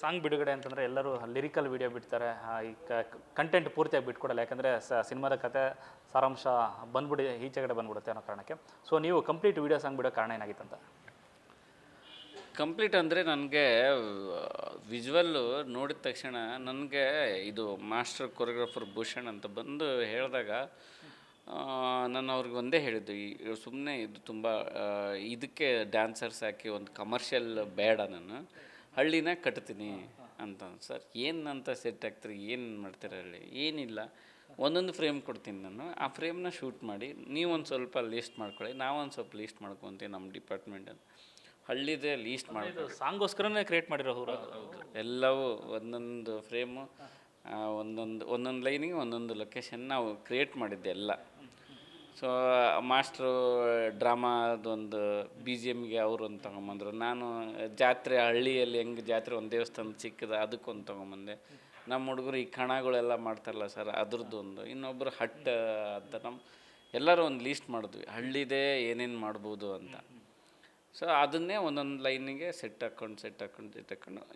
Song ಬಿಡುಗಡೆ ಅಂತಂದರೆ ಎಲ್ಲರೂ ಲಿರಿಕಲ್ ವಿಡಿಯೋ ಬಿಡ್ತಾರೆ. ಈ ಕಂಟೆಂಟ್ ಪೂರ್ತಿಯಾಗಿ ಬಿಟ್ಕೊಡಲ್ಲ, ಯಾಕಂದರೆ ಸಿನಿಮಾದ ಕತೆ ಸಾರಾಂಶ ಬಂದ್ಬಿಡಿ ಈಚೆಗಡೆ ಬಂದ್ಬಿಡುತ್ತೆ ಅನ್ನೋ ಕಾರಣಕ್ಕೆ. ಸೊ ನೀವು ಕಂಪ್ಲೀಟ್ ವಿಡಿಯೋ ಸಾಂಗ್ ಬಿಡೋ ಕಾರಣ ಏನಾಗಿತ್ತಂತ? ಕಂಪ್ಲೀಟ್ ಅಂದರೆ ನನಗೆ ವಿಜುವಲ್ಲು ನೋಡಿದ ತಕ್ಷಣ ನನಗೆ ಇದು ಮಾಸ್ಟರ್ ಕೊರಿಯೋಗ್ರಾಫರ್ ಭೂಷಣ್ ಅಂತ ಬಂದು ಹೇಳಿದಾಗ ನಾನು ಅವ್ರಿಗೆ ಒಂದೇ ಹೇಳಿದ್ದು, ಸುಮ್ಮನೆ ಇದು ತುಂಬ ಇದಕ್ಕೆ ಡ್ಯಾನ್ಸರ್ಸ್ ಹಾಕಿ ಒಂದು ಕಮರ್ಷಿಯಲ್ ಬೇಡ, ನಾನು ಹಳ್ಳಿನ ಕಟ್ತೀನಿ ಅಂತ. ಸರ್ ಏನಂತ ಸೆಟ್ ಆಗ್ತೀರಿ, ಏನು ಮಾಡ್ತೀರ ಹಳ್ಳಿ? ಏನಿಲ್ಲ, ಒಂದೊಂದು ಫ್ರೇಮ್ ಕೊಡ್ತೀನಿ ನಾನು, ಆ ಫ್ರೇಮ್ನ ಶೂಟ್ ಮಾಡಿ ನೀವೊಂದು ಸ್ವಲ್ಪ ಲೀಸ್ಟ್ ಮಾಡ್ಕೊಳ್ಳಿ, ನಾವೊಂದು ಸ್ವಲ್ಪ ಲೀಸ್ಟ್ ಮಾಡ್ಕೊತೀವಿ ನಮ್ಮ ಡಿಪಾರ್ಟ್ಮೆಂಟಲ್ಲಿ. ಹಳ್ಳಿದೇ ಲೀಸ್ಟ್ ಮಾಡೋದು ಸಾಂಗೋಸ್ಕರನೇ ಕ್ರಿಯೇಟ್ ಮಾಡಿರೋ ಹೌದು. ಎಲ್ಲವೂ ಒಂದೊಂದು ಫ್ರೇಮು, ಒಂದೊಂದು ಲೈನಿಗೆ ಒಂದೊಂದು ಲೊಕೇಶನ್ ನಾವು ಕ್ರಿಯೇಟ್ ಮಾಡಿದ್ದೆ ಎಲ್ಲ. ಸೊ ಮಾಸ್ಟ್ರು ಡ್ರಾಮಾದೊಂದು ಬಿ ಜಿ ಎಮ್ಗೆ ಅವರು ಒಂದು ತೊಗೊಂಬಂದರು. ನಾನು ಜಾತ್ರೆ ಹಳ್ಳಿಯಲ್ಲಿ ಹೆಂಗೆ ಜಾತ್ರೆ ಒಂದು ದೇವಸ್ಥಾನ ಚಿಕ್ಕದ ಅದಕ್ಕೊಂದು ತೊಗೊಂಬಂದೆ. ನಮ್ಮ ಹುಡುಗರು ಈ ಕಣಗಳೆಲ್ಲ ಮಾಡ್ತಾರಲ್ಲ ಸರ್, ಅದ್ರದ್ದು ಒಂದು, ಇನ್ನೊಬ್ಬರು ಹಟ್ ಅಂತ, ನಮ್ಮ ಎಲ್ಲರೂ ಒಂದು ಲೀಸ್ಟ್ ಮಾಡಿದ್ವಿ ಹಳ್ಳಿದೇ ಏನೇನು ಮಾಡ್ಬೋದು ಅಂತ. ಸೊ ಅದನ್ನೇ ಒಂದೊಂದು ಲೈನಿಗೆ ಸೆಟ್ ಹಾಕ್ಕೊಂಡು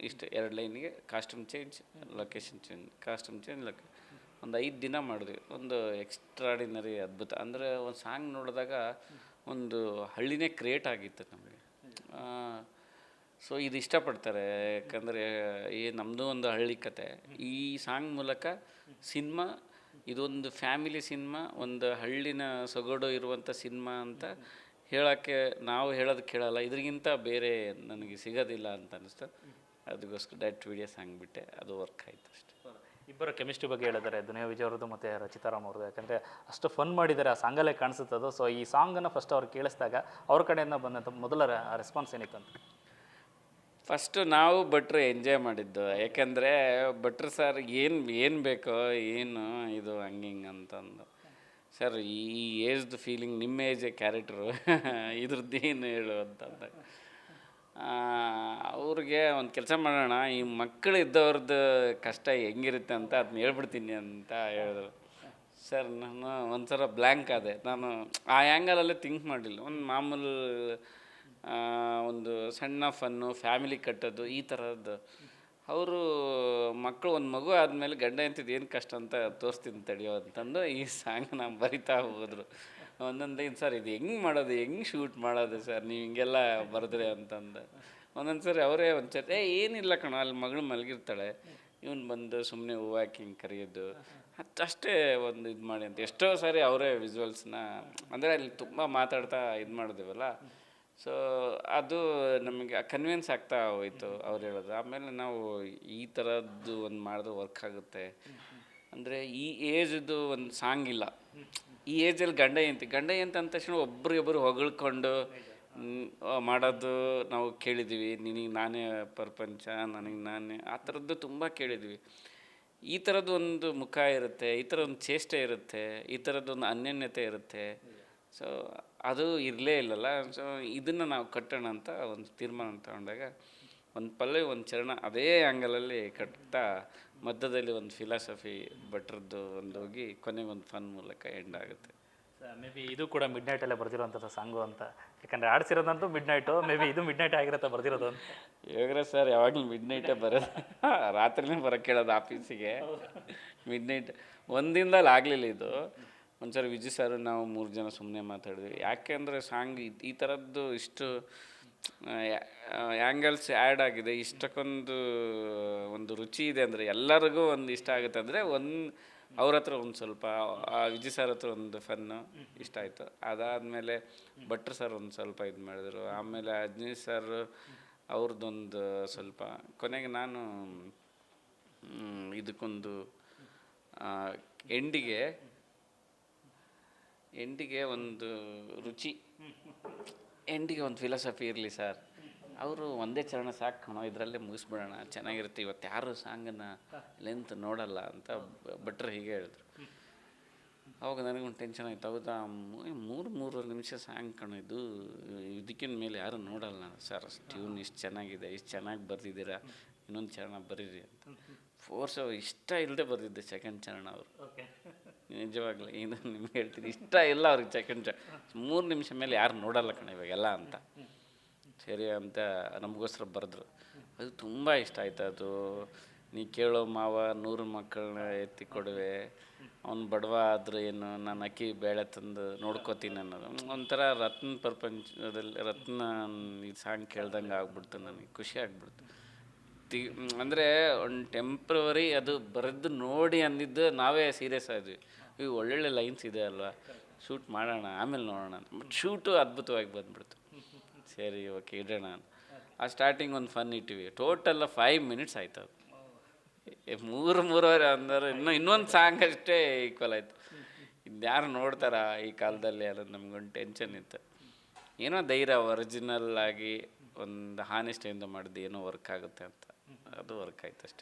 ಇಷ್ಟು 2 ಲೈನಿಗೆ costume change, location change, costume change, ಒಂದು 5 ದಿನ ಮಾಡಿದ್ವಿ. ಒಂದು ಎಕ್ಸ್ಟ್ರಾಡಿನರಿ ಅದ್ಭುತ. ಅಂದರೆ ಒಂದು ಸಾಂಗ್ ನೋಡಿದಾಗ ಒಂದು ಹಳ್ಳಿನೇ ಕ್ರಿಯೇಟ್ ಆಗಿತ್ತು ನಮಗೆ. ಸೊ ಇದು ಇಷ್ಟಪಡ್ತಾರೆ, ಯಾಕಂದರೆ ನಮ್ಮದು ಒಂದು ಹಳ್ಳಿ ಕತೆ. ಈ ಸಾಂಗ್ ಮೂಲಕ ಸಿನಿಮಾ ಇದೊಂದು ಫ್ಯಾಮಿಲಿ ಸಿನಿಮಾ, ಒಂದು ಹಳ್ಳಿನ ಸೊಗಡು ಇರುವಂಥ ಸಿನಿಮಾ ಅಂತ ಹೇಳೋಕ್ಕೆ, ನಾವು ಹೇಳೋದು ಕೇಳಲ್ಲ, ಇದ್ರಿಗಿಂತ ಬೇರೆ ನನಗೆ ಸಿಗೋದಿಲ್ಲ ಅಂತ ಅನ್ನಿಸ್ತು. ಅದಕ್ಕೋಸ್ಕರ ಡೈರೆಕ್ಟ್ ವಿಡಿಯೋ ಸಾಂಗ್ ಬಿಟ್ಟೆ, ಅದು ವರ್ಕ್ ಆಯಿತು ಅಷ್ಟೇ. ಇಬ್ಬರ ಕೆಮಿಸ್ಟ್ರಿ ಬಗ್ಗೆ ಹೇಳಿದ್ದಾರೆ, ದುನಿಯಾ ವಿಜಯ್ ಅವ್ರದ್ದು ಮತ್ತು ರಚಿತಾರಾಮ್ ಅವ್ರದ್ದು. ಯಾಕಂದರೆ ಅಷ್ಟು ಫನ್ ಮಾಡಿದ್ದಾರೆ, ಆ ಸಾಂಗಲ್ಲೇ ಕಾಣಿಸುತ್ತದು. ಸೊ ಈ ಸಾಂಗನ್ನು ಫಸ್ಟ್ ಅವ್ರು ಕೇಳಿಸಿದಾಗ ಅವ್ರ ಕಡೆಯಿಂದ ಬಂದಂಥ ಮೊದಲ ರೆಸ್ಪಾನ್ಸ್ ಏನಿತ್ತು ಅಂತ? ಫಸ್ಟು ನಾವು ಭಟ್ರು ಎಂಜಾಯ್ ಮಾಡಿದ್ದು, ಯಾಕೆಂದರೆ ಭಟ್ರು ಸರ್ ಏನು ಬೇಕೋ ಏನು ಇದು ಹಂಗಿಂಗೆ ಅಂತಂದು. ಸರ್ ಈ ಏಜ್ದು ಫೀಲಿಂಗ್, ನಿಮ್ಮ ಏಜೇ ಕ್ಯಾರೆಕ್ಟ್ರು ಇದ್ರದ್ದೇನು ಹೇಳು ಅಂತಂದಾಗ ಅವ್ರಿಗೆ ಒಂದು ಕೆಲಸ ಮಾಡೋಣ, ಈ ಮಕ್ಕಳು ಇದ್ದವ್ರದ್ದು ಕಷ್ಟ ಹೆಂಗಿರುತ್ತೆ ಅಂತ ಅದನ್ನ ಹೇಳ್ಬಿಡ್ತೀನಿ ಅಂತ ಹೇಳಿದ್ರು. ಸರ್ ನಾನು ಒಂದು ಸಲ ಬ್ಲ್ಯಾಂಕ್ ಆದೆ. ನಾನು ಆ ಆ್ಯಂಗಲಲ್ಲೇ ಥಿಂಕ್ ಮಾಡಲಿಲ್ಲ. ಒಂದು ಮಾಮೂಲು ಒಂದು ಸಣ್ಣ ಫನ್ನು, ಫ್ಯಾಮಿಲಿ ಕಟ್ಟೋದು, ಈ ಥರದ್ದು. ಅವರು ಮಕ್ಕಳು ಒಂದು ಮಗು ಆದಮೇಲೆ ಗಂಡ ಎಂತಿದ್ದು ಏನು ಕಷ್ಟ ಅಂತ ತೋರಿಸ್ತೀನಿ ತಡೆಯೋ ಅಂತಂದು ಈ ಸಾಂಗ್ನ ಬರಿತಾ ಹೋದರು. ಒಂದೊಂದು ಸರ್ ಇದು ಹೆಂಗೆ ಮಾಡೋದು, ಹೆಂಗೆ ಶೂಟ್ ಮಾಡೋದು ಸರ್ ನೀವು ಹಿಂಗೆಲ್ಲ ಬರೆದ್ರೆ ಅಂತಂದು. ಒಂದೊಂದು ಸರಿ ಅವರೇ ಒಂದ್ಸರಿ ಏನಿಲ್ಲ ಕಣ, ಅಲ್ಲಿ ಮಗಳು ಮಲಗಿರ್ತಾಳೆ, ಇವನು ಬಂದು ಸುಮ್ಮನೆ ಹೂವು ಹಾಕಿ ಹಿಂಗೆ ಕರೆಯೋದು ಅಷ್ಟೇ ಒಂದು ಇದು ಮಾಡಿ ಅಂತ. ಎಷ್ಟೋ ಸಾರಿ ಅವರೇ ವಿಜುವಲ್ಸ್ನ, ಅಂದರೆ ಅಲ್ಲಿ ತುಂಬ ಮಾತಾಡ್ತಾ ಇದು ಮಾಡಿದೆವಲ್ಲ. ಸೊ ಅದು ನಮಗೆ ಕನ್ವಿನ್ಸ್ ಆಗ್ತಾ ಹೋಯಿತು ಅವ್ರು ಹೇಳೋದು. ಆಮೇಲೆ ನಾವು ಈ ಥರದ್ದು ಒಂದು ಮಾಡಿದ್ರೆ ವರ್ಕ್ ಆಗುತ್ತೆ. ಅಂದರೆ ಈ ಏಜ್ದು ಒಂದು ಸಾಂಗ್ ಇಲ್ಲ, ಈ ಏಜಲ್ಲಿ ಗಂಡ ಎಂತ ಅಂದ ತಕ್ಷಣ ಒಬ್ರಿಗೊಬ್ಬರು ಹೊಗಳ್ಕೊಂಡು ಮಾಡೋದು ನಾವು ಕೇಳಿದ್ದೀವಿ. ನಿನಗೆ ನಾನೇ ಪ್ರಪಂಚ, ನನಗೆ ನಾನೇ, ಆ ಥರದ್ದು ತುಂಬ ಕೇಳಿದ್ವಿ. ಈ ಥರದ್ದು ಒಂದು ಮುಖ ಇರುತ್ತೆ, ಈ ಥರ ಒಂದು ಚೇಷ್ಟೆ ಇರುತ್ತೆ, ಈ ಥರದ್ದೊಂದು ಅನ್ಯೋನ್ಯತೆ ಇರುತ್ತೆ. ಸೊ ಅದು ಇರಲೇ ಇಲ್ಲಲ್ಲ. ಸೊ ಇದನ್ನು ನಾವು ಕಟ್ಟೋಣ ಅಂತ ಒಂದು ತೀರ್ಮಾನ ತಗೊಂಡಾಗ ಒಂದು ಪಲ್ಲವಿ ಒಂದು ಚರಣ ಅದೇ ಆ್ಯಂಗಲಲ್ಲಿ ಕಟ್ತಾ ಮಧ್ಯದಲ್ಲಿ ಒಂದು ಫಿಲಾಸಫಿ ಭಟ್ರದ್ದು ಒಂದು ಹೋಗಿ ಕೊನೆಗೆ ಒಂದು ಫನ್ ಮೂಲಕ ಎಂಡ್ ಆಗುತ್ತೆ. ಮೇ ಬಿ ಇದು ಕೂಡ ಮಿಡ್ ನೈಟಲ್ಲೇ ಬರ್ದಿರೋಂಥದ್ದು ಸಾಂಗು ಅಂತ, ಯಾಕಂದರೆ ಆಡಿಸಿರೋದಂತೂ ಮಿಡ್ ನೈಟು, ಮೇ ಬಿ ಇದು ಮಿಡ್ ನೈಟ್ ಆಗಿರುತ್ತೆ ಬರ್ದಿರೋದು ಅಂತ. ಇವಾಗ ಸರ್ ಯಾವಾಗಲೂ ಮಿಡ್ ನೈಟೇ ಬರೋದು, ರಾತ್ರಿನೇ ಬರೋಕ್ಕೆ ಕೇಳೋದು ಆಫೀಸಿಗೆ. ಮಿಡ್ ನೈಟ್ ಒಂದಿನದಲ್ಲಿ ಆಗಲಿಲ್ಲ ಇದು. ಒಂದು ಸರಿ ವಿಜಯ್ ಸರ್ ನಾವು 3 ಜನ ಸುಮ್ಮನೆ ಮಾತಾಡಿದ್ವಿ. ಯಾಕೆ ಅಂದರೆ ಸಾಂಗ್ ಈ ಥರದ್ದು ಇಷ್ಟು ಆ್ಯಂಗಲ್ಸ್ ಆ್ಯಡ್ ಆಗಿದೆ, ಒಂದು ರುಚಿ ಇದೆ ಅಂದರೆ ಎಲ್ಲರಿಗೂ ಒಂದು ಇಷ್ಟ ಆಗುತ್ತೆ. ಅಂದರೆ ಅವ್ರ ಹತ್ರ ಒಂದು ಸ್ವಲ್ಪ ವಿಜಯ್ ಸರ್ ಹತ್ರ ಒಂದು ಫನ್ನು ಇಷ್ಟ ಆಯಿತು. ಅದಾದಮೇಲೆ ಭಟ್ರು ಸರ್ ಒಂದು ಸ್ವಲ್ಪ ಇದು ಮಾಡಿದ್ರು. ಆಮೇಲೆ ಅಜ್ನೀಶ್ ಸರ್ ಅವ್ರದ್ದೊಂದು ಸ್ವಲ್ಪ, ಕೊನೆಗೆ ನಾನು ಇದಕ್ಕೊಂದು ಎಂಡಿಗೆ ಒಂದು ರುಚಿ, ಎಂಡಿಗೆ ಒಂದು ಫಿಲಾಸಫಿ ಇರಲಿ ಸರ್. ಅವರು ಒಂದೇ ಚರಣ ಸಾಕು ಕಣೋ, ಇದರಲ್ಲೇ ಮುಗಿಸ್ಬಿಡೋಣ, ಚೆನ್ನಾಗಿರುತ್ತೆ, ಇವತ್ತು ಯಾರು ಸಾಂಗನ್ನು ಲೆಂತ್ ನೋಡಲ್ಲ ಅಂತ ಭಟ್ರು ಹೀಗೆ ಹೇಳಿದ್ರು. ಅವಾಗ ನನಗೊಂದು ಟೆನ್ಷನ್ ಆಯ್ತು. ಹೌದಾ, 3 ನಿಮಿಷ ಸಾಂಗ್ ಕಣೋ ಇದು, ಇದಕ್ಕಿನ ಮೇಲೆ ಯಾರು ನೋಡಲ್ಲ ಸರ್. ಟ್ಯೂನ್ ಇಷ್ಟು ಚೆನ್ನಾಗಿದೆ, ಇಷ್ಟು ಚೆನ್ನಾಗಿ ಬರೆದಿದ್ದೀರಾ, ಇನ್ನೊಂದು ಚರಣ ಬರೀರಿ ಅಂತ ಫೋರ್ಸ್. ಇಷ್ಟ ಇಲ್ಲದೆ ಬರೆದಿದ್ದೆ ಸೆಕೆಂಡ್ ಚರಣ ಅವರು. ನಿಜವಾಗ್ಲೂ ಇದು ನಿಮ್ಗೆ ಹೇಳ್ತೀನಿ, ಇಷ್ಟ ಇಲ್ಲ ಅವ್ರಿಗೆ ಸೆಕೆಂಡ್ 3 ನಿಮಿಷ ಮೇಲೆ ಯಾರು ನೋಡಲ್ಲ ಕಣ ಇವಾಗೆಲ್ಲ ಅಂತ. ಸರಿ ಅಂತ ನಮಗೋಸ್ಕರ ಬರೆದ್ರು. ಅದು ತುಂಬ ಇಷ್ಟ ಆಯ್ತು. ಅದು ನೀ ಕೇಳೋ ಮಾವ 100 ಮಕ್ಕಳನ್ನ ಎತ್ತಿ ಕೊಡುವೆ, ಅವ್ನು ಬಡವ ಆದರೂ ಏನು ನಾನು ಅಕ್ಕಿ ಬೇಳೆ ತಂದು ನೋಡ್ಕೋತೀನಿ ಅನ್ನೋದು ಒಂಥರ ರತ್ನ ಪ್ರಪಂಚದಲ್ಲಿ ರತ್ನ ಈ ಸಾಂಗ್ ಕೇಳ್ದಂಗೆ ಆಗ್ಬಿಡ್ತು. ನನಗೆ ಖುಷಿ ಆಗ್ಬಿಡ್ತು. ಅಂದರೆ ಒಂದು ಟೆಂಪ್ರವರಿ ಅದು ಬರೆದು ನೋಡಿ ಅಂದಿದ್ದು ನಾವೇ ಸೀರಿಯಸ್ ಆದ್ವಿ. ಇವು ಒಳ್ಳೊಳ್ಳೆ ಲೈನ್ಸ್ ಇದೆ ಅಲ್ವಾ, ಶೂಟ್ ಮಾಡೋಣ ಆಮೇಲೆ ನೋಡೋಣ. ಬಟ್ ಶೂಟು ಅದ್ಭುತವಾಗಿ ಬಂದ್ಬಿಡ್ತು. ಸರಿ ಓಕೆ ಇಡೋಣ. ಆ ಸ್ಟಾರ್ಟಿಂಗ್ ಒಂದು ಫನ್ ಇಟ್ಟಿವಿ. ಟೋಟಲ್ 5 ಮಿನಿಟ್ಸ್ ಆಯ್ತು. ಅದು 3-3.5 ಅಂದ್ರೆ ಇನ್ನೊಂದು ಸಾಂಗ್ ಅಷ್ಟೇ ಈಕ್ವಲ್ ಆಯಿತು. ಇನ್ಯಾರು ನೋಡ್ತಾರ ಈ ಕಾಲದಲ್ಲಿ ಅನ್ನೋದು ನಮ್ಗೊಂದು ಟೆನ್ಷನ್ ಇತ್ತು. ಏನೋ ಧೈರ್ಯ ಒರಿಜಿನಲ್ ಆಗಿ ಒಂದು ಹಾನೆಸ್ಟಿಯಿಂದ ಮಾಡಿದ್ದು ಏನೋ ವರ್ಕ್ ಆಗುತ್ತೆ ಅಂತ, ಅದು ವರ್ಕ್ ಆಯ್ತು ಅಷ್ಟೇ.